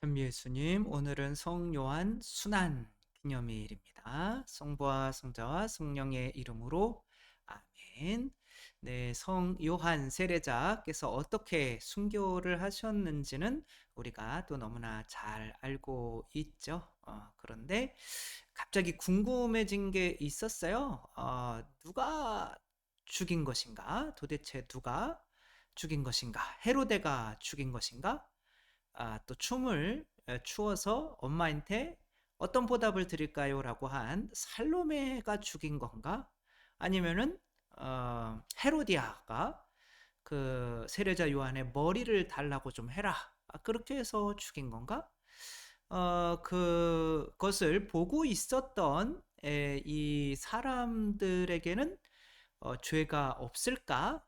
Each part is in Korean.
참 예수님, 오늘은 성요한 순환 기념일입니다. 성부와 성자와 성령의 이름으로 아멘. 네, 성요한 세례자께서 어떻게 순교를 하셨는지는 우리가 또 너무나 잘 알고 있죠. 그런데 갑자기 궁금해진 게 있었어요. 누가 죽인 것인가? 도대체 누가 죽인 것인가? 헤로데가 죽인 것인가? 또 춤을 추어서 엄마한테 어떤 보답을 드릴까요? 라고 한 살로메가 죽인 건가? 아니면은 헤로디아가 그 세례자 요한의 머리를 달라고 좀 해라. 그렇게 해서 죽인 건가? 그것을 보고 있었던 이 사람들에게는 죄가 없을까?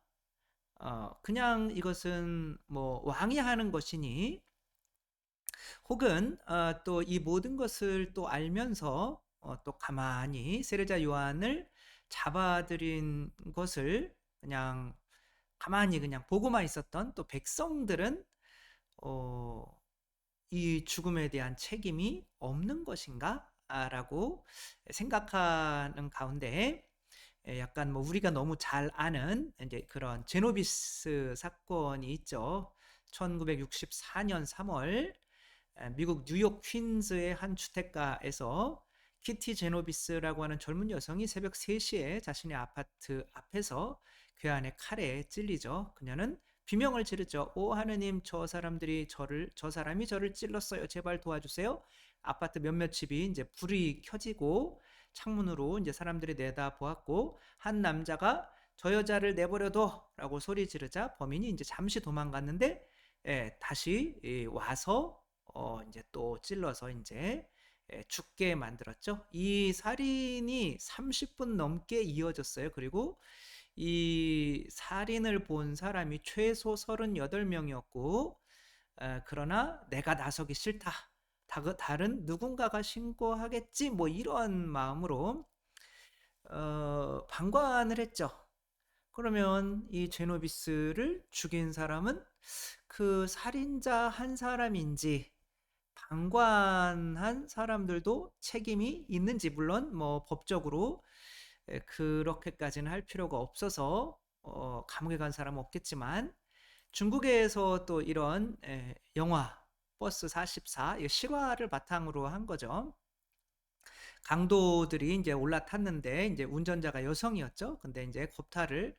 그냥 이것은 뭐 왕이 하는 것이니, 혹은 또 이 모든 것을 또 알면서 또 가만히 세례자 요한을 잡아들인 것을 그냥 가만히 그냥 보고만 있었던 또 백성들은 어, 이 죽음에 대한 책임이 없는 것인가? 라고 생각하는 가운데, 약간 뭐 우리가 너무 잘 아는 이제 그런 제노비스 사건이 있죠. 1964년 3월 미국 뉴욕 퀸즈의 한 주택가에서 키티 제노비스라고 하는 젊은 여성이 새벽 3시에 자신의 아파트 앞에서 괴한의 칼에 찔리죠. 그녀는 비명을 지르죠. 오 하느님, 저 사람이 저를 찔렀어요. 제발 도와주세요. 아파트 몇몇 집이 이제 불이 켜지고 창문으로 이제 사람들이 내다 보았고, 한 남자가 저 여자를 내버려둬라고 소리 지르자 범인이 이제 잠시 도망갔는데, 다시 와서 이제 또 찔러서 이제 죽게 만들었죠. 이 살인이 30분 넘게 이어졌어요. 그리고 이 살인을 본 사람이 최소 38명이었고, 그러나 내가 나서기 싫다. 다른 누군가가 신고하겠지. 뭐 이런 마음으로 방관을 했죠. 그러면 이 제노비스를 죽인 사람은 그 살인자 한 사람인지, 방관한 사람들도 책임이 있는지, 물론 뭐 법적으로 그렇게까지는 할 필요가 없어서 감옥에 간 사람은 없겠지만, 중국에서 또 이런 영화 버스 44 실화를 바탕으로 한 거죠. 강도들이 이제 올라탔는데 이제 운전자가 여성이었죠. 근데 이제 겁탈을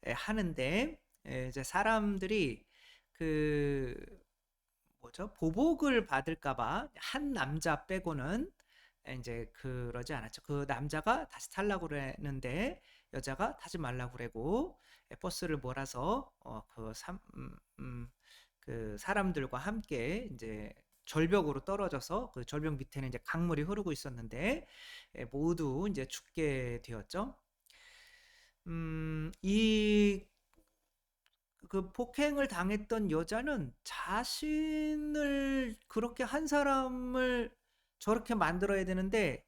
하는데, 이제 사람들이 그 뭐죠? 보복을 받을까봐 한 남자 빼고는 이제 그러지 않았죠. 그 남자가 다시 타려고 그랬는데 여자가 타지 말라고 그러고 버스를 몰아서 그 사람들과 함께 이제 절벽으로 떨어져서, 그 절벽 밑에는 이제 강물이 흐르고 있었는데 모두 이제 죽게 되었죠. 이 그 폭행을 당했던 여자는 자신을 그렇게 한 사람을 저렇게 만들어야 되는데,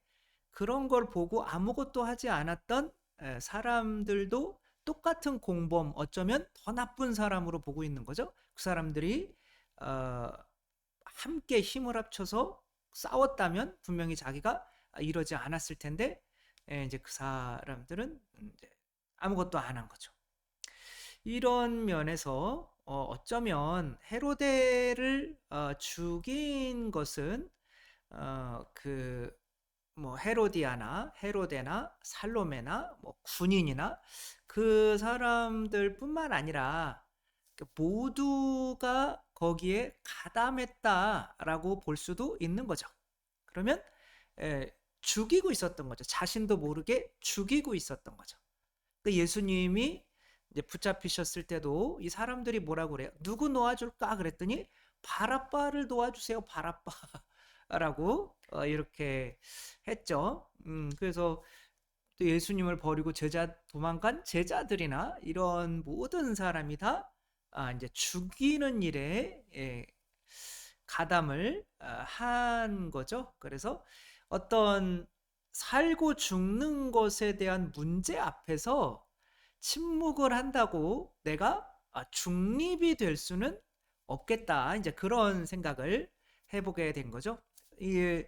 그런 걸 보고 아무것도 하지 않았던 사람들도 똑같은 공범, 어쩌면 더 나쁜 사람으로 보고 있는 거죠. 그 사람들이 어, 함께 힘을 합쳐서 싸웠다면 분명히 자기가 이러지 않았을 텐데, 이제 그 사람들은 이제 아무것도 안 한 거죠. 이런 면에서 어쩌면 헤로데를 죽인 것은 그 뭐 헤로디아나 헤로데나 살로메나 뭐 군인이나 그 사람들뿐만 아니라 모두가 거기에 가담했다라고 볼 수도 있는 거죠. 그러면 죽이고 있었던 거죠. 자신도 모르게 죽이고 있었던 거죠. 그 예수님이 이제 붙잡히셨을 때도 이 사람들이 뭐라고 그래요? 누구 놓아줄까? 그랬더니 바라바를 놓아주세요. 바라바라고 이렇게 했죠. 그래서 또 예수님을 버리고 도망간 제자들이나 이런 모든 사람이 다 이제 죽이는 일에 가담을 한 거죠. 그래서 어떤 살고 죽는 것에 대한 문제 앞에서 침묵을 한다고 내가 중립이 될 수는 없겠다. 이제 그런 생각을 해보게 된 거죠. 이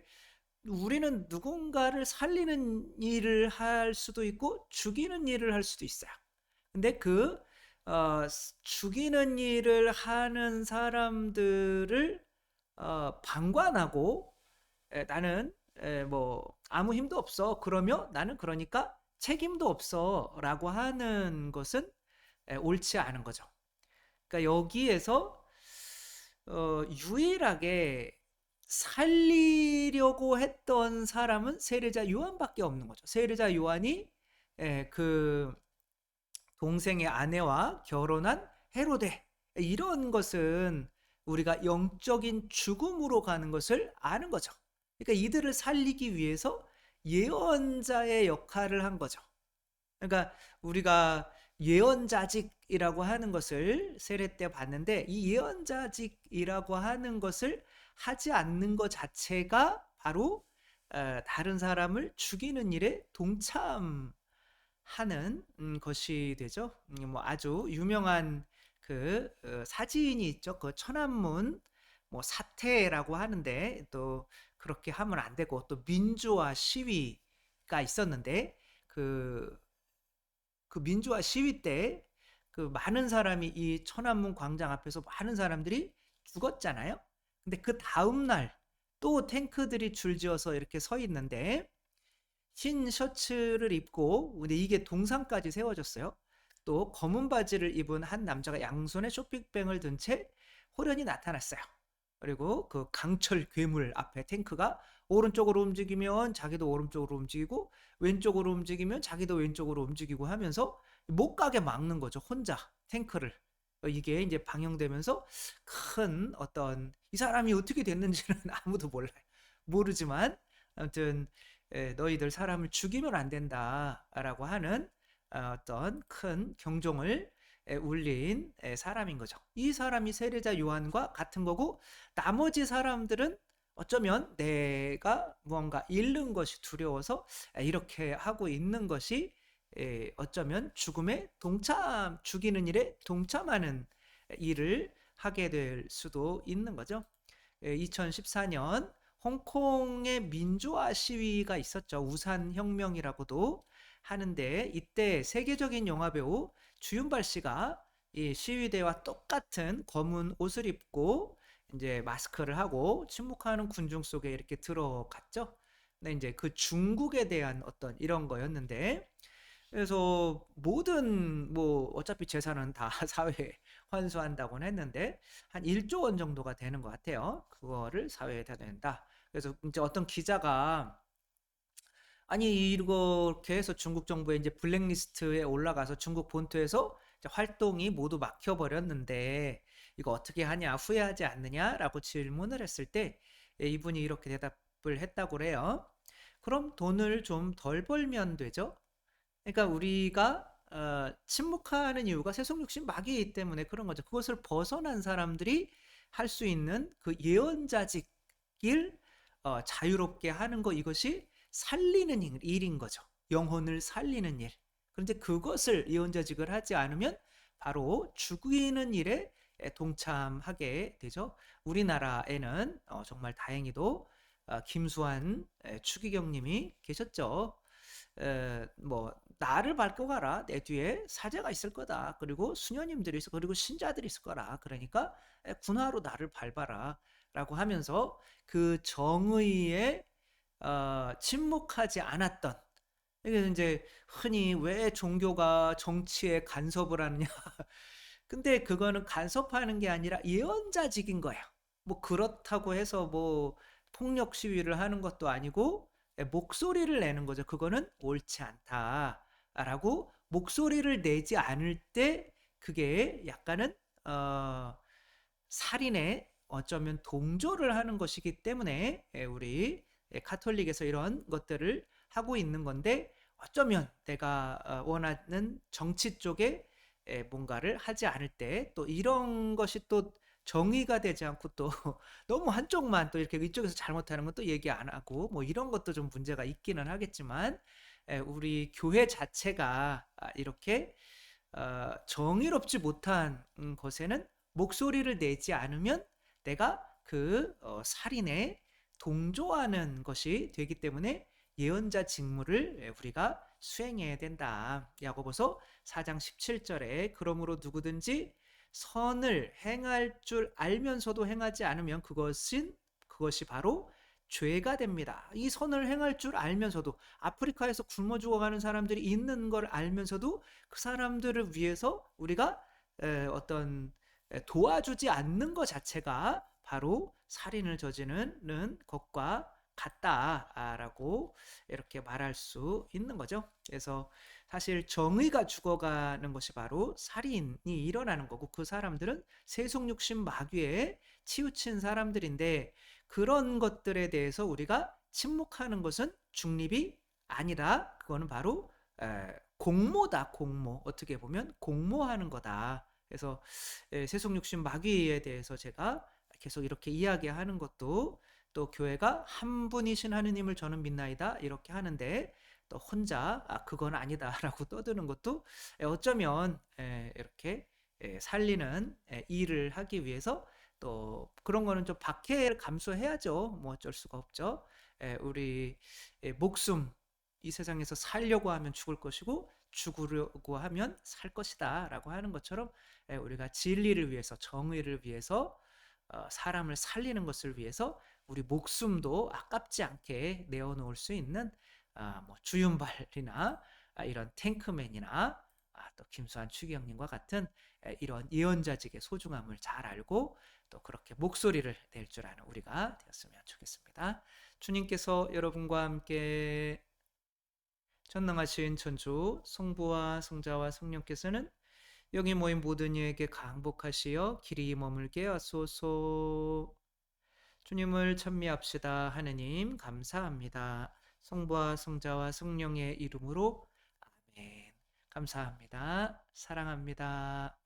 우리는 누군가를 살리는 일을 할 수도 있고 죽이는 일을 할 수도 있어요. 근데 죽이는 일을 하는 사람들을 방관하고 나는 뭐 아무 힘도 없어. 그러며 나는 그러니까 책임도 없어. 라고 하는 것은 옳지 않은 거죠. 그러니까 여기에서 유일하게 살리려고 했던 사람은 세례자 요한밖에 없는 거죠. 세례자 요한이 그 동생의 아내와 결혼한 헤로데, 이런 것은 우리가 영적인 죽음으로 가는 것을 아는 거죠. 그러니까 이들을 살리기 위해서 예언자의 역할을 한 거죠. 그러니까 우리가 예언자직이라고 하는 것을 세례 때 봤는데, 이 예언자직이라고 하는 것을 하지 않는 것 자체가 바로 다른 사람을 죽이는 일에 동참하는 것이 되죠. 뭐 아주 유명한 사진이 있죠. 그 천안문 뭐 사태라고 하는데, 또 그렇게 하면 안 되고, 또 민주화 시위가 있었는데, 그 민주화 시위 때 많은 사람이 이 천안문 광장 앞에서 많은 사람들이 죽었잖아요. 근데 그 다음 날 또 탱크들이 줄지어서 이렇게 서 있는데, 흰 셔츠를 입고, 근데 이게 동상까지 세워졌어요. 또 검은 바지를 입은 한 남자가 양손에 쇼핑백을 든 채 호련히 나타났어요. 그리고 그 강철 괴물 앞에 탱크가 오른쪽으로 움직이면 자기도 오른쪽으로 움직이고, 왼쪽으로 움직이면 자기도 왼쪽으로 움직이고 하면서 못 가게 막는 거죠. 혼자 탱크를. 이게 이제 방영되면서 큰 어떤, 이 사람이 어떻게 됐는지는 아무도 몰라요. 모르지만 아무튼 너희들 사람을 죽이면 안 된다라고 하는 어떤 큰 경종을 울린 사람인 거죠. 이 사람이 세례자 요한과 같은 거고, 나머지 사람들은 어쩌면 내가 무언가 잃는 것이 두려워서 이렇게 하고 있는 것이, 어쩌면 죽이는 일에 동참하는 일을 하게 될 수도 있는 거죠. 2014년 홍콩의 민주화 시위가 있었죠. 우산 혁명이라고도 하는데, 이때 세계적인 영화배우 주윤발 씨가 이 시위대와 똑같은 검은 옷을 입고 이제 마스크를 하고 침묵하는 군중 속에 이렇게 들어갔죠. 근데 이제 그 중국에 대한 어떤 이런 거였는데, 그래서 모든 뭐 어차피 재산은 다 사회에 환수한다고는 했는데 한 1조 원 정도가 되는 것 같아요. 그거를 사회에다 낸다. 그래서 이제 어떤 기자가, 아니 이렇게 해서 중국 정부의 이제 블랙리스트에 올라가서 중국 본토에서 이제 활동이 모두 막혀버렸는데 이거 어떻게 하냐, 후회하지 않느냐라고 질문을 했을 때 이분이 이렇게 대답을 했다고 그래요. 그럼 돈을 좀 덜 벌면 되죠. 그러니까 우리가 침묵하는 이유가 세속 욕심 마귀이기 때문에 그런 거죠. 그것을 벗어난 사람들이 할 수 있는 그 예언자직을 자유롭게 하는 거, 이것이 살리는 일인 거죠. 영혼을 살리는 일. 그런데 그것을 예언자직을 하지 않으면 바로 죽이는 일에 동참하게 되죠. 우리나라에는 정말 다행히도 김수환 추기경님이 계셨죠. 뭐 나를 밟고 가라. 내 뒤에 사제가 있을 거다. 그리고 수녀님들이 있어. 그리고 신자들이 있을 거라. 그러니까 군화로 나를 밟아라. 라고 하면서 그 정의에 침묵하지 않았던, 이게 이제 흔히 왜 종교가 정치에 간섭을 하느냐. 근데 그거는 간섭하는 게 아니라 예언자직인 거예요. 뭐 그렇다고 해서 뭐 폭력 시위를 하는 것도 아니고 목소리를 내는 거죠. 그거는 옳지 않다라고 목소리를 내지 않을 때 그게 약간은 살인에 어쩌면 동조를 하는 것이기 때문에 우리 카톨릭에서 이런 것들을 하고 있는 건데, 어쩌면 내가 원하는 정치 쪽에 뭔가를 하지 않을 때 또 이런 것이 또 정의가 되지 않고 또 너무 한쪽만 또 이렇게 이쪽에서 잘못하는 건 또 얘기 안 하고 뭐 이런 것도 좀 문제가 있기는 하겠지만, 우리 교회 자체가 이렇게 정의롭지 못한 것에는 목소리를 내지 않으면 내가 그 살인에 동조하는 것이 되기 때문에 예언자 직무를 우리가 수행해야 된다. 야고보서 4장 17절에 그러므로 누구든지 선을 행할 줄 알면서도 행하지 않으면 그것이 바로 죄가 됩니다. 이 선을 행할 줄 알면서도 아프리카에서 굶어 죽어가는 사람들이 있는 걸 알면서도 그 사람들을 위해서 우리가 어떤 도와주지 않는 것 자체가 바로 살인을 저지르는 것과 같다라고 이렇게 말할 수 있는 거죠. 그래서 사실 정의가 죽어가는 것이 바로 살인이 일어나는 거고, 그 사람들은 세속육신 마귀에 치우친 사람들인데, 그런 것들에 대해서 우리가 침묵하는 것은 중립이 아니라 그거는 바로 공모다. 공모. 어떻게 보면 공모하는 거다. 그래서 세속육신 마귀에 대해서 제가 계속 이렇게 이야기하는 것도, 또 교회가 한 분이신 하느님을 저는 믿나이다 이렇게 하는데 또 혼자 그건 아니다라고 떠드는 것도 어쩌면 이렇게 살리는 일을 하기 위해서, 또 그런 거는 좀 박해를 감수해야죠. 뭐 어쩔 수가 없죠. 우리 목숨, 이 세상에서 살려고 하면 죽을 것이고 죽으려고 하면 살 것이다 라고 하는 것처럼, 우리가 진리를 위해서, 정의를 위해서, 사람을 살리는 것을 위해서 우리 목숨도 아깝지 않게 내어놓을 수 있는 뭐 주윤발이나 이런 탱크맨이나 또 김수환 추기경님과 같은 이런 예언자직의 소중함을 잘 알고 또 그렇게 목소리를 낼 줄 아는 우리가 되었으면 좋겠습니다. 주님께서 여러분과 함께 전능하신 천주 성부와 성자와 성령께서는 여기 모인 모든 이에게 강복하시어 길이 머물게 하소서. 주님을 찬미합시다. 하느님 감사합니다. 성부와 성자와 성령의 이름으로 아멘. 감사합니다. 사랑합니다.